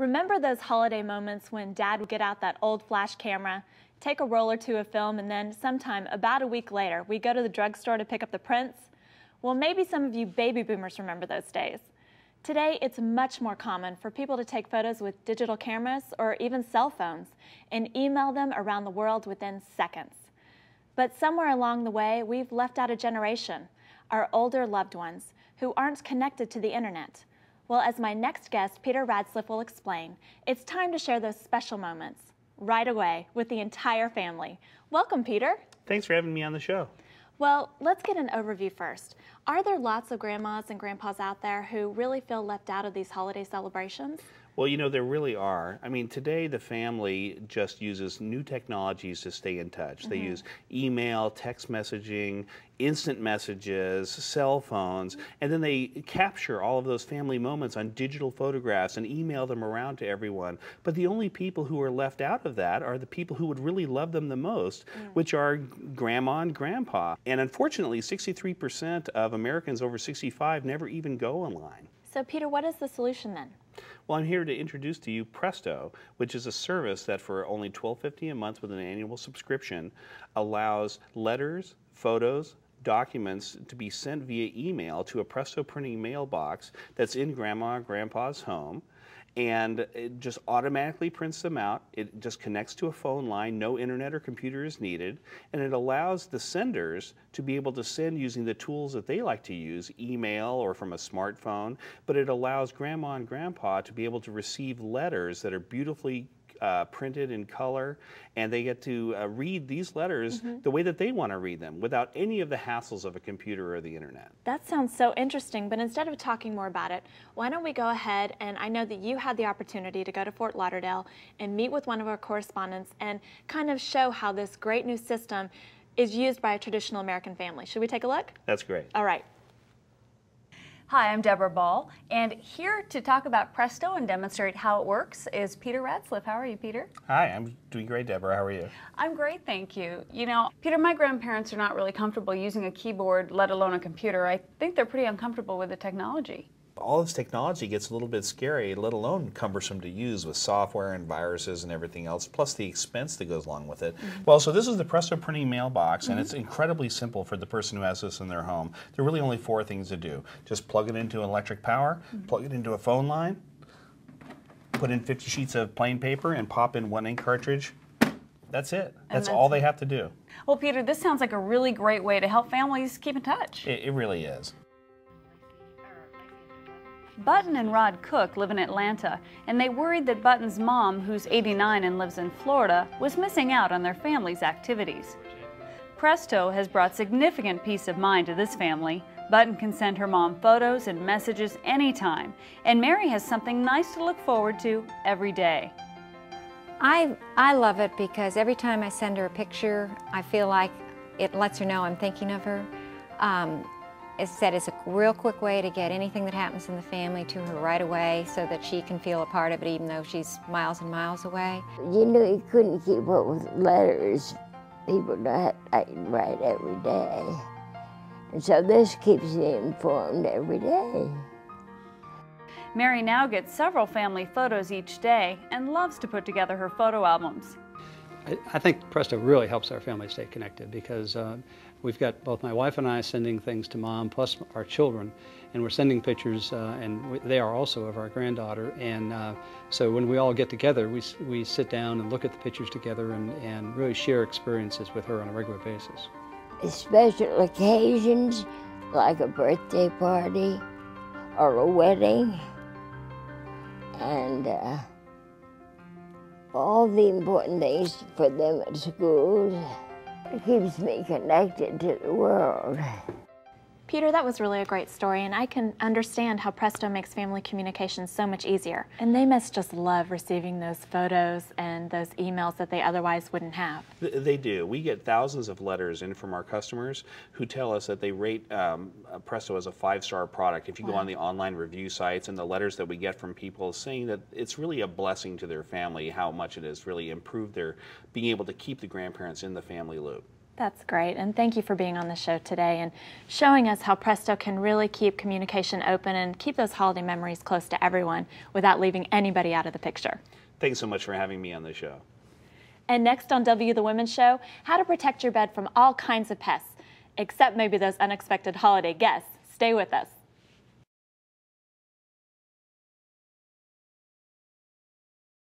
Remember those holiday moments when Dad would get out that old flash camera, take a roll or two of film, and then sometime about a week later, we go to the drugstore to pick up the prints? Well, maybe some of you baby boomers remember those days. Today, it's much more common for people to take photos with digital cameras or even cell phones and email them around the world within seconds. But somewhere along the way, we've left out a generation, our older loved ones, who aren't connected to the internet. Well, as my next guest, Peter Radsliff, will explain, it's time to share those special moments right away with the entire family. Welcome, Peter. Thanks for having me on the show. Well, let's get an overview first. Are there lots of grandmas and grandpas out there who really feel left out of these holiday celebrations? Well, you know, there really are. I mean, today the family just uses new technologies to stay in touch. They use email, text messaging, instant messages, cell phones, and then they capture all of those family moments on digital photographs and email them around to everyone. But the only people who are left out of that are the people who would really love them the most, which are grandma and grandpa. And unfortunately, 63% of Americans over 65 never even go online. So, Peter, what is the solution then? Well, I'm here to introduce to you Presto, which is a service that for only $12.50 a month with an annual subscription allows letters, photos, documents to be sent via email to a Presto printing mailbox that's in Grandma or Grandpa's home. And it just automatically prints them out. It just connects to a phone line. No internet or computer is needed. And it allows the senders to be able to send using the tools that they like to use, email or from a smartphone. But it allows Grandma and Grandpa to be able to receive letters that are beautifully printed in color, and they get to read these letters the way that they want to read them without any of the hassles of a computer or the internet. That sounds so interesting, but instead of talking more about it, why don't we go ahead, and I know that you had the opportunity to go to Fort Lauderdale and meet with one of our correspondents and kind of show how this great new system is used by a traditional American family. Should we take a look? That's great. All right. Hi, I'm Deborah Ball, and here to talk about Presto and demonstrate how it works is Peter Radsliff. How are you, Peter? Hi, I'm doing great, Deborah. How are you? I'm great, thank you. You know, Peter, my grandparents are not really comfortable using a keyboard, let alone a computer. I think they're pretty uncomfortable with the technology. All this technology gets a little bit scary, let alone cumbersome to use with software and viruses and everything else, plus the expense that goes along with it. Well, so this is the Presto printing mailbox, and it's incredibly simple for the person who has this in their home. There are really only 4 things to do. Just plug it into electric power, plug it into a phone line, put in 50 sheets of plain paper, and pop in 1 ink cartridge. That's it. That's all they have to do. Well, Peter, this sounds like a really great way to help families keep in touch. It really is. Button and Rod Cook live in Atlanta, and they worried that Button's mom, who's 89 and lives in Florida, was missing out on their family's activities. Presto has brought significant peace of mind to this family. Button can send her mom photos and messages anytime, and Mary has something nice to look forward to every day. I love it because every time I send her a picture, I feel like it lets her know I'm thinking of her. As I said, it's a real quick way to get anything that happens in the family to her right away so that she can feel a part of it even though she's miles and miles away. You know, you couldn't keep up with letters. People don't write every day. And so this keeps me informed every day. Mary now gets several family photos each day and loves to put together her photo albums. I think Presto really helps our family stay connected because we've got both my wife and I sending things to Mom plus our children, and we're sending pictures and they are also of our granddaughter, and so when we all get together we sit down and look at the pictures together and really share experiences with her on a regular basis. Special occasions like a birthday party or a wedding, and all the important things for them at school. It keeps me connected to the world. Peter, that was really a great story, and I can understand how Presto makes family communication so much easier. And they must just love receiving those photos and those emails that they otherwise wouldn't have. They do. We get thousands of letters in from our customers who tell us that they rate Presto as a 5-star product. If you go on the online review sites, and the letters that we get from people saying that it's really a blessing to their family how much it has really improved their being able to keep the grandparents in the family loop. That's great, and thank you for being on the show today and showing us how Presto can really keep communication open and keep those holiday memories close to everyone without leaving anybody out of the picture. Thanks so much for having me on the show. And next on W the Women's Show, how to protect your bed from all kinds of pests, except maybe those unexpected holiday guests. Stay with us.